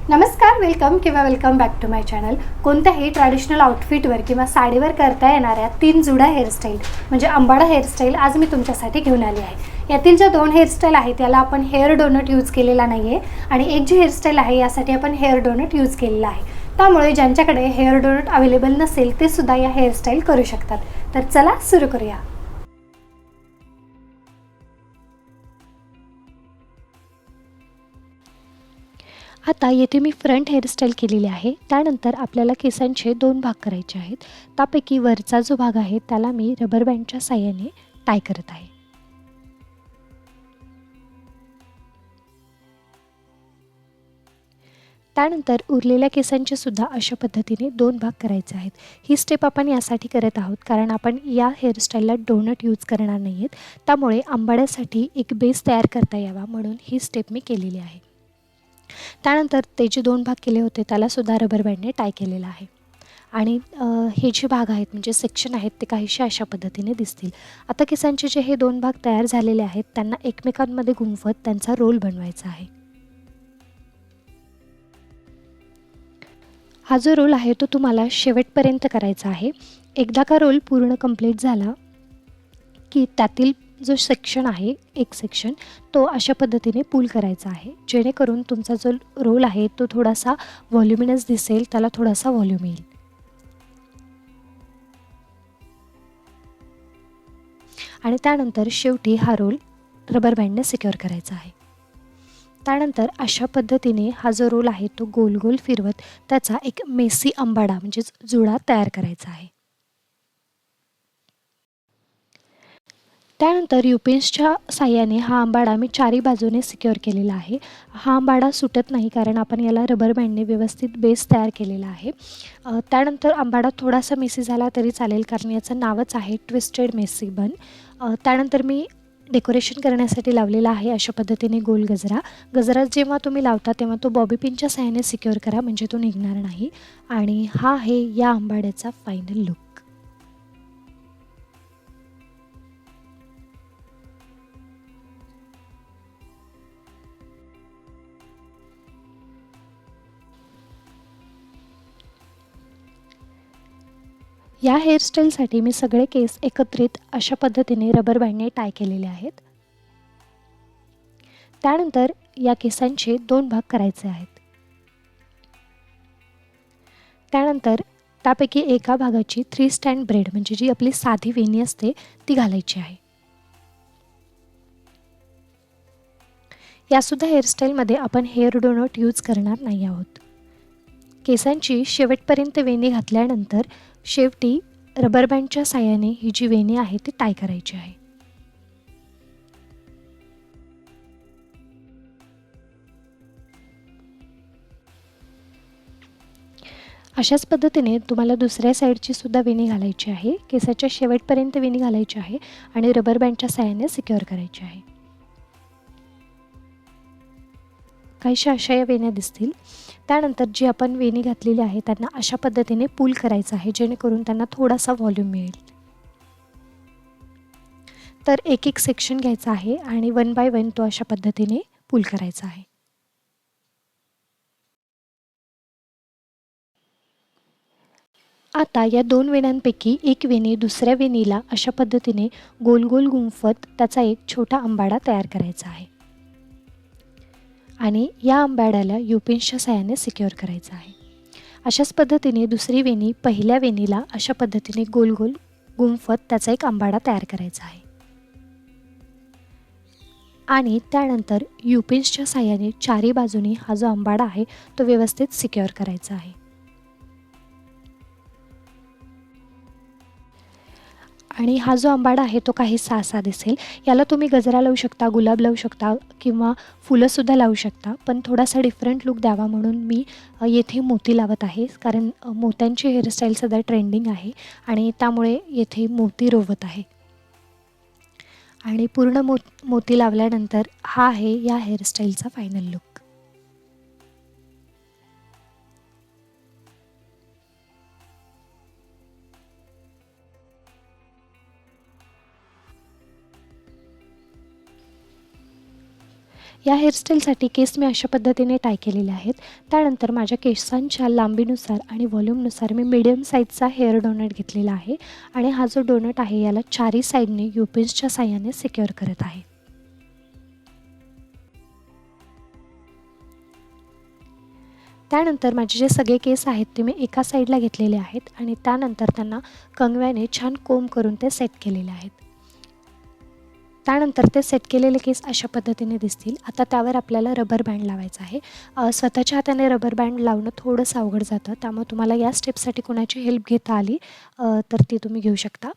नमस्कार, welcome back to my channel. कोणत्याही traditional आउटफिटवर किंवा साडीवर करता येणाऱ्या 3 जुडा हेअरस्टाईल म्हणजे अंबाडा हेअरस्टाईल आज मी तुमच्यासाठी घेऊन आली आहे. यातील ज्या 2 हेअरस्टाईल आहेत त्याला आपण हेअर डोनट यूज केलेला नाही आहे आणि एक जी हेअरस्टाईल आहे यासाठी आपण हेअर डोनट यूज केलेला आहे. त्यामुळे ज्यांच्याकडे हेअर डोनट अवेलेबल नसेल ते सुद्धा या हेअरस्टाईल करू शकतात. तर चला सुरू करूया. आता येथे मी फ्रंट हेअरस्टाईल केलेली आहे. त्यानंतर आपल्याला केसांचे 2 भाग करायचे आहेत. त्यापैकी वरचा जो भाग आहे त्याला मी रबर बँडच्या साहाय्याने टाय करत आहे. त्यानंतर उरलेल्या केसांचे सुद्धा अशा पद्धतीने 2 भाग करायचे आहेत. ही स्टेप आपण यासाठी करत आहोत कारण आपण या हेअरस्टाईलला डोनट यूज करणार नाही आहेत. त्यामुळे अंबाड्यासाठी एक बेस तयार करता यावा म्हणून ही स्टेप मी केलेली आहे. त्यानंतर ते जे 2 भाग केले होते त्यालासुद्धा रबर बँडने टाय केलेलं आहे आणि हे जे भाग आहेत म्हणजे सेक्शन आहेत ते काहीशे अशा पद्धतीने दिसतील. आता केसांचे जे हे 2 भाग तयार झालेले आहेत त्यांना एकमेकांमध्ये गुंफत त्यांचा रोल बनवायचा आहे. हा जो रोल आहे तो तुम्हाला शेवटपर्यंत करायचा आहे. एकदा का रोल पूर्ण कंप्लीट झाला की त्यातील जो सेक्शन आहे एक सेक्शन तो अशा पद्धतीने पुल करायचा आहे जेणेकरून तुमचा जो रोल आहे तो थोडासा व्हॉल्युमिनस दिसेल, त्याला थोडासा व्हॉल्यूम येईल. आणि त्यानंतर शेवटी हा रोल रबर बँडने सिक्युअर करायचा आहे. त्यानंतर अशा पद्धतीने हा जो रोल आहे तो गोल गोल फिरवत त्याचा एक मेसी अंबाडा म्हणजेच जुडा तयार करायचा आहे. त्यानंतर युपिन्सच्या साहाय्याने हा अंबाडा मी चारी बाजूने सिक्युअर केलेला आहे. हा अंबाडा सुटत नाही कारण आपण याला रबर बँडने व्यवस्थित बेस तयार केलेला आहे. त्यानंतर अंबाडा थोडासा मेसी झाला तरी चालेल कारण याचं नावच आहे ट्विस्टेड मेसी बन. त्यानंतर मी डेकोरेशन करण्यासाठी लावलेला आहे अशा पद्धतीने गोल गजरा. गजरा जेव्हा तुम्ही लावता तेव्हा तो बॉबी पिनच्या साहाय्याने सिक्युअर करा म्हणजे तो निघणार नाही. आणि हा आहे या अंबाड्याचा फायनल लुक. या हेअरस्टाईलसाठी मी सगळे केस एकत्रित अशा पद्धतीने रबर बँडने टाय केलेले आहेत. त्यानंतर या केसांचे 2 भाग करायचे आहेत. त्यानंतर त्यापैकी एका भागाची 3 स्टँड ब्रेड म्हणजे जी आपली साधी वेणी असते ती घालायची आहे. यासुद्धा हेअरस्टाईलमध्ये आपण हेअर डोनट यूज करणार नाही आहोत. केसांची शेवटपर्यंत वेणी घातल्यानंतर शेवटी रबर बँडच्या साहाय्याने ही जी वेणी आहे ती टाय करायची आहे. अशाच पद्धतीने तुम्हाला दुसऱ्या साईडची सुद्धा वेणी घालायची आहे. केसाच्या शेवटपर्यंत वेणी घालायची आहे आणि रबर बँडच्या साहाय्याने सिक्युअर करायची आहे. काहीशा अशा या वेण्या दिसतील. त्यानंतर जी आपण वेणी घातलेली आहे त्यांना अशा पद्धतीने पुल करायचं आहे जेणेकरून त्यांना थोडासा व्हॉल्यूम मिळेल. तर एक एक सेक्शन घ्यायचा आहे आणि 1 बाय 1 तो अशा पद्धतीने पुल करायचा आहे. आता या 2 वेण्यांपैकी एक वेणी दुसऱ्या वेणीला अशा पद्धतीने गोल गोल गुंफत त्याचा एक छोटा अंबाडा तयार करायचा आहे आणि या अंबाड्याला युपिन्सच्या साहाय्याने सिक्युअर करायचं आहे. अशाच पद्धतीने दुसरी वेणी पहिल्या वेणीला अशा पद्धतीने गोल गोल गुंफत त्याचा एक अंबाडा तयार करायचा आहे आणि त्यानंतर युपिन्सच्या साहाय्याने चारी बाजूनी हा जो अंबाडा आहे तो व्यवस्थित सिक्युअर करायचा आहे. आणि हा जो अंबाडा आहे तो काहीसा असा दिसेल. याला तुम्ही गजरा लावू शकता, गुलाब लावू शकता किंवा फुलंसुद्धा लावू शकता. पण थोडासा डिफरंट लुक द्यावा म्हणून मी येथे मोती लावत आहे कारण मोत्यांची हेअरस्टाईल सध्या ट्रेंडिंग आहे आणि त्यामुळे येथे मोती रोवत आहे. आणि पूर्ण मोती लावल्यानंतर हा आहे या हेअरस्टाईलचा फायनल लुक. या हेअरस्टाईलसाठी केस मी अशा पद्धतीने टाय केलेले आहेत. त्यानंतर माझ्या केसांच्या लांबीनुसार आणि व्हॉल्यूमनुसार मी मीडियम साईजचा हेअर डोनट घेतलेला आहे आणि हा जो डोनट आहे याला चारी साईडने युपिन्सच्या साहाय्याने सिक्युअर करत आहे. त्यानंतर माझे जे सगळे केस आहेत ते मी एका साईडला घेतलेले आहेत आणि त्यानंतर त्यांना कंगव्याने छान कोंब करून ते सेट केलेले आहेत. त्यानंतर ते सेट केलेले केस अशा पद्धतीने दिसतील. आता त्यावर आपल्याला रबर बँड लावायचा आहे. स्वतःच्या हाताने रबर बँड लावणं थोडंसं अवघड जातं, त्यामुळे तुम्हाला या स्टेपसाठी कोणाची हेल्प घेता आली तर ती तुम्ही घेऊ शकता.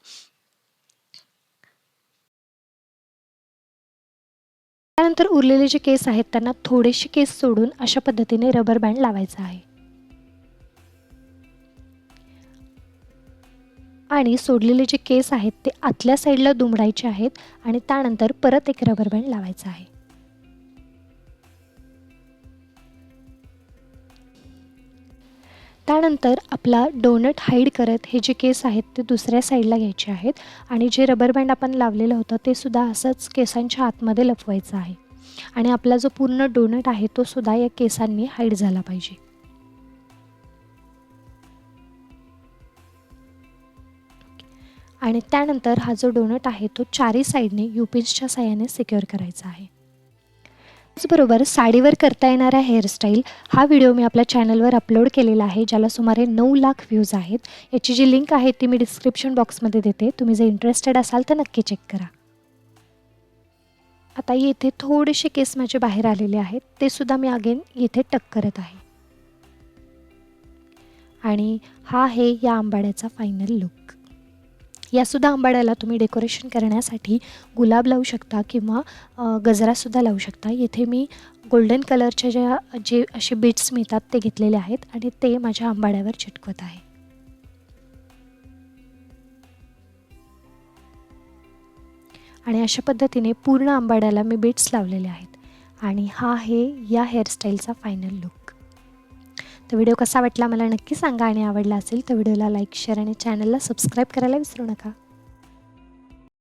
त्यानंतर उरलेले जे केस आहेत त्यांना थोडेसे केस सोडून अशा पद्धतीने रबर बँड लावायचा आहे आणि सोडलेले जे केस आहेत ते आतल्या साईडला दुमडायचे आहेत आणि त्यानंतर परत एक रबर बँड लावायचा आहे. त्यानंतर आपला डोनट हाईड करत हे जे केस आहेत ते दुसऱ्या साईडला घ्यायचे आहेत आणि जे रबर बँड आपण लावलेलं होतं ते सुद्धा असंच केसांच्या आतमध्ये लपवायचं आहे आणि आपला जो पूर्ण डोनट आहे तो सुद्धा या केसांनी हाईड झाला पाहिजे. आणि त्यानंतर हा जो डोनट आहे तो चारी साईडने युपिन्सच्या साहाय्याने सिक्युअर करायचा आहे. त्याचबरोबर साडीवर करता येणारा हेअरस्टाईल हा व्हिडिओ मी आपल्या चॅनलवर अपलोड केलेला आहे, ज्याला सुमारे 9 लाख व्ह्यूज आहेत. याची जी लिंक आहे ती मी डिस्क्रिप्शन बॉक्समध्ये देते, तुम्ही जर इंटरेस्टेड असाल तर नक्की चेक करा. आता येथे थोडेसे केस माझे बाहेर आलेले आहेत, ते सुद्धा मी अगेन येथे टक करत आहे आणि हा आहे या आंबाड्याचा फायनल लुक. यासुद्धा आंबाड्याला तुम्ही डेकोरेशन करण्यासाठी गुलाब लावू शकता किंवा गजरासुद्धा लावू शकता. येथे मी गोल्डन कलरच्या जे असे बीट्स मिळतात ते घेतलेले आहेत आणि ते माझ्या आंबाड्यावर चिटकवत आहे. आणि अशा पद्धतीने पूर्ण आंबाड्याला मी बीट्स लावलेले आहेत आणि हा आहे या हेअरस्टाईलचा फायनल लुक. तर व्हिडिओ कसा वाटला मला नक्की सांगा आणि आवडला असेल तर व्हिडिओला लाईक, शेअर आणि चॅनलला सबस्क्राईब करायला विसरू नका.